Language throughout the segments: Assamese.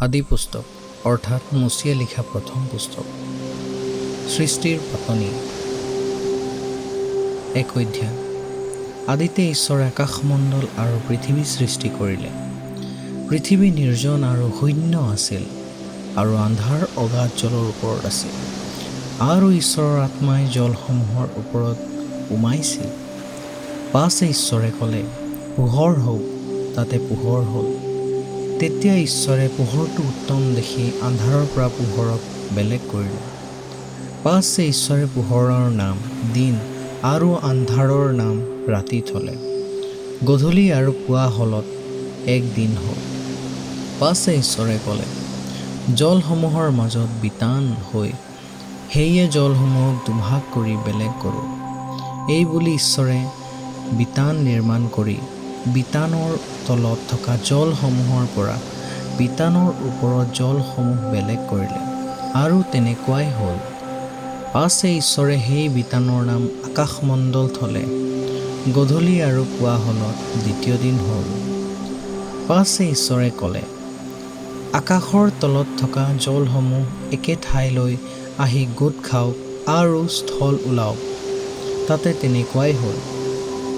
আদি পুস্তক অৰ্থাৎ মুচিয়ে লিখা প্ৰথম পুস্তক। সৃষ্টিৰ পাতনি। এক অধ্যায়। আদিতে ঈশ্বৰে আকাশমণ্ডল আৰু পৃথিৱী সৃষ্টি কৰিলে। পৃথিৱী নিৰ্জন আৰু শূন্য আছিল, আৰু আন্ধাৰ অগাধ জলৰ ওপৰত আছিল, আৰু ঈশ্বৰৰ আত্মাই জলসমূহৰ ওপৰত উমাইছিল। পাছে ঈশ্বৰে ক'লে, পোহৰ হওক, তাতে পোহৰ হ'ল। তেতিয়া ঈশ্বৰে পোহৰটো উত্তম দেখি আন্ধাৰৰ পৰা পোহৰক বেলেগ কৰিলে। পাছে ঈশ্বৰে পোহৰৰ নাম দিন আৰু আন্ধাৰৰ নাম ৰাতি থলে। গধূলি আৰু পুৱা হ'লত এক দিন হ'ল। পাছে ঈশ্বৰে ক'লে, জলসমূহৰ মাজত বিতান হৈ সেয়ে জলসমূহক দুভাগ কৰি বেলেগ কৰোঁ। এই বুলি ঈশ্বৰে বিতান নিৰ্মাণ কৰি বিতানৰ তলত থকা জলসমূহৰ পৰা বিতানৰ ওপৰত জলসমূহ বেলেগ কৰিলে, আৰু তেনেকুৱাই হ'ল। পাছে ঈশ্বৰে সেই বিতানৰ নাম আকাশমণ্ডল থলে। গধূলি আৰু পুৱা হ'লত দ্বিতীয় দিন হ'ল। পাছে ঈশ্বৰে ক'লে, আকাশৰ তলত থকা জলসমূহ একে ঠাইলৈ আহি গোট খাওক আৰু স্থল ওলাওক। তাতে তেনেকুৱাই হ'ল।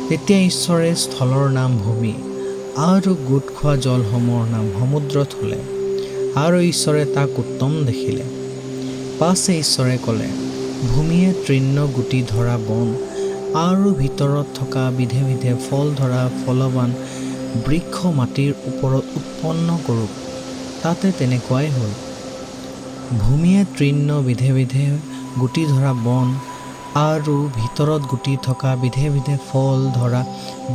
তেতিয়া ঈশ্বৰে স্থলৰ নাম ভূমি আৰু গোট খোৱা জলসমূহৰ নাম সমুদ্ৰ থলে, আৰু ঈশ্বৰে তাক উত্তম দেখিলে। পাছে ঈশ্বৰে ক'লে, ভূমিয়ে তৃণ গুটি ধৰা বন আৰু ভিতৰত থকা বিধে বিধে ফল ধৰা ফলৱান বৃক্ষ মাটিৰ ওপৰত উৎপন্ন কৰোক। তাতে তেনেকুৱাই হ'ল। ভূমিয়ে তৃণ বিধে বিধে গুটি ধৰা বন আৰু ভিতৰত গুটি থকা বিধে বিধে ফল ধৰা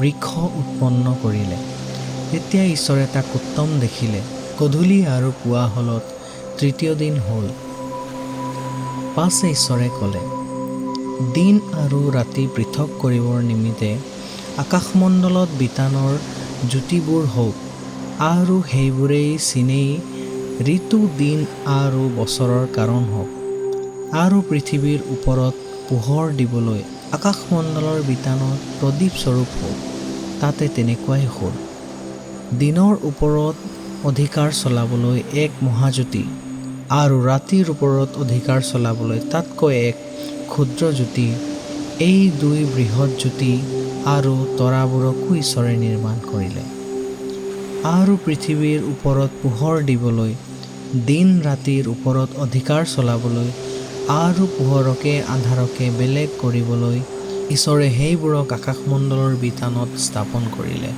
বৃক্ষ উৎপন্ন কৰিলে। তেতিয়া ঈশ্বৰে তাক উত্তম দেখিলে। গধূলি আৰু পুৱা হ'লত তৃতীয় দিন হ'ল। পাছে ঈশ্বৰে ক'লে, দিন আৰু ৰাতি পৃথক কৰিবৰ নিমিত্তে আকাশমণ্ডলত বিতানৰ জ্যোতিবোৰ হওক, আৰু সেইবোৰেই চিনেই ঋতু দিন আৰু বছৰৰ কাৰণ হওক, আৰু পৃথিৱীৰ ওপৰত পোহৰ দিবলৈ আকাশমণ্ডলৰ বিতানত প্ৰদীপ স্বৰূপ হওক। তাতে তেনেকুৱাই হ'ল। দিনৰ ওপৰত অধিকাৰ চলাবলৈ এক মহাজ্যোতি, আৰু ৰাতিৰ ওপৰত অধিকাৰ চলাবলৈ তাতকৈ এক ক্ষুদ্ৰ জ্যোতি, এই দুই বৃহৎ জ্যোতি আৰু তৰাবোৰকো ঈশ্বৰে নিৰ্মাণ কৰিলে। আৰু পৃথিৱীৰ ওপৰত পোহৰ দিবলৈ, দিন ৰাতিৰ ওপৰত অধিকাৰ চলাবলৈ আৰু পোহৰকে আন্ধাৰকে বেলেগ কৰিবলৈ ঈশ্বৰে সেইবোৰক আকাশমণ্ডলৰ বিতানত স্থাপন কৰিলে,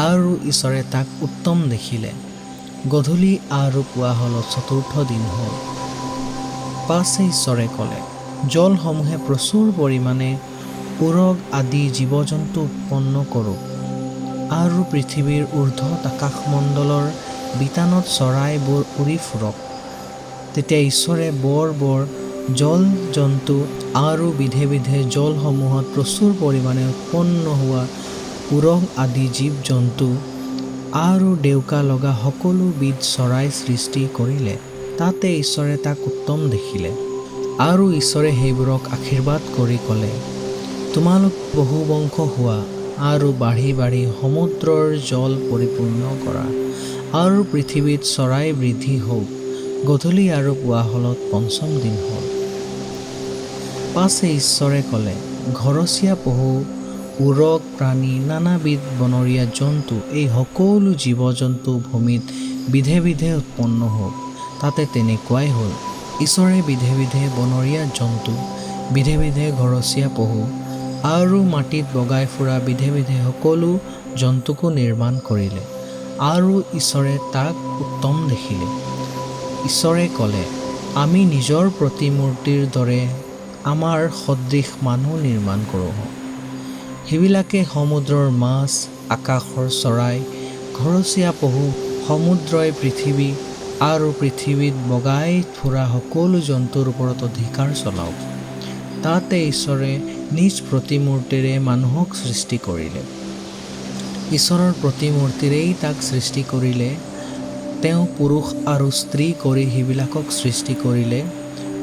আৰু ঈশ্বৰে তাক উত্তম দেখিলে। গধূলি আৰু পুৱা হ'লত চতুৰ্থ দিন হ'ল। পাছে ঈশ্বৰে ক'লে, জলসমূহে প্ৰচুৰ পৰিমাণে উৰগ আদি জীৱ জন্তু উৎপন্ন কৰোক, আৰু পৃথিৱীৰ ঊৰ্ধ্বত আকাশমণ্ডলৰ বিতানত চৰাইবোৰ উৰি ফুৰক। তেতিয়া ঈশ্বৰে বৰ বৰ জল জন্তু আৰু বিধে বিধে জলসমূহত প্ৰচুৰ পৰিমাণে উৎপন্ন হোৱা উৰগ আদি জীৱ জন্তু আৰু ডেউকা লগা সকলো বিধ চৰাই সৃষ্টি কৰিলে। তাতে ঈশ্বৰে তাক উত্তম দেখিলে। আৰু ঈশ্বৰে সেইবোৰক আশীৰ্বাদ কৰি ক'লে, তোমালোক বহুবংশ হোৱা আৰু বাঢ়ি বাঢ়ি সমুদ্ৰৰ জল পৰিপূৰ্ণ কৰা, আৰু পৃথিৱীত চৰাই বৃদ্ধি হওক। গধূলি আৰু পুৱা হ'লত পঞ্চম দিন হ'ল। পাছে ঈশ্বৰে ক'লে, ঘৰচীয়া পশু, উৰগ প্ৰাণী, নানাবিধ বনৰীয়া জন্তু, এই সকলো জীৱ জন্তু ভূমিত বিধে বিধে উৎপন্ন হওক। তাতে তেনেকুৱাই হ'ল। ঈশ্বৰে বিধে বিধে বনৰীয়া জন্তু, বিধে বিধে ঘৰচীয়া পশু আৰু মাটিত বগাই ফুৰা বিধে বিধে সকলো জন্তুকো নিৰ্মাণ কৰিলে, আৰু ঈশ্বৰে তাক উত্তম দেখিলে। ঈশ্বৰে ক'লে, আমি নিজৰ প্ৰতিমূৰ্তিৰ দৰে আমাৰ সদৃশ মানুহ নিৰ্মাণ কৰোঁ। সেইবিলাকে সমুদ্ৰৰ মাছ, আকাশৰ চৰাই, ঘৰচীয়া পশু, সমুদ্ৰই পৃথিৱী আৰু পৃথিৱীত বগাই ফুৰা সকলো জন্তুৰ ওপৰত অধিকাৰ চলাওক। তাতে ঈশ্বৰে নিজ প্ৰতিমূৰ্তিৰে মানুহক সৃষ্টি কৰিলে। ঈশ্বৰৰ প্ৰতিমূৰ্তিৰেই তাক সৃষ্টি কৰিলে। তেওঁ পুৰুষ আৰু স্ত্ৰী কৰি সেইবিলাকক সৃষ্টি কৰিলে।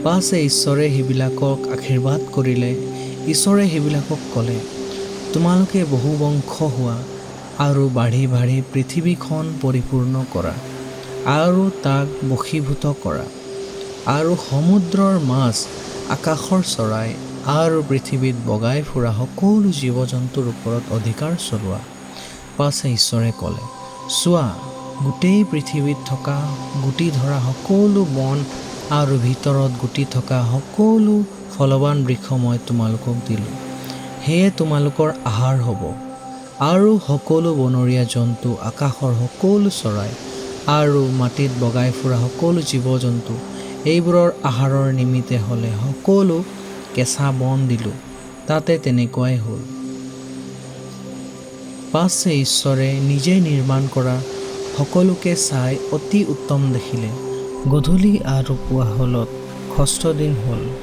পাছে ঈশ্বৰে সেইবিলাকক আশীৰ্বাদ কৰিলে। ঈশ্বৰে সেইবিলাকক ক'লে, তোমালোকে বহুবংশ হোৱা আৰু বাঢ়ি বাঢ়ি পৃথিৱীখন পৰিপূৰ্ণ কৰা, আৰু তাক বশীভূত কৰা, আৰু সমুদ্ৰৰ মাছ, আকাশৰ চৰাই আৰু পৃথিৱীত বগাই ফুৰা সকলো জীৱ জন্তুৰ ওপৰত অধিকাৰ চলোৱা। পাছে ঈশ্বৰে ক'লে, চোৱা, গোটেই পৃথিৱীত থকা গুটি ধৰা সকলো বন আৰু ভিতৰত গুটি থকা সকলো ফলৱান বৃক্ষ মই তোমালোকক দিলোঁ, সেয়ে তোমালোকৰ আহাৰ হ'ব। আৰু সকলো বনৰীয়া জন্তু, আকাশৰ সকলো চৰাই আৰু মাটিত বগাই ফুৰা সকলো জীৱ জন্তু, এইবোৰৰ আহাৰৰ নিমিত্তে হ'লে সকলো কেঁচা বন দিলোঁ। তাতে তেনেকুৱাই হ'ল। পাছে ঈশ্বৰে নিজে নিৰ্মাণ কৰা সকলোকে চাই অতি উত্তম দেখিলে। গধূলি আৰু পুৱা হ'লত ষষ্ঠ দিন হ'ল।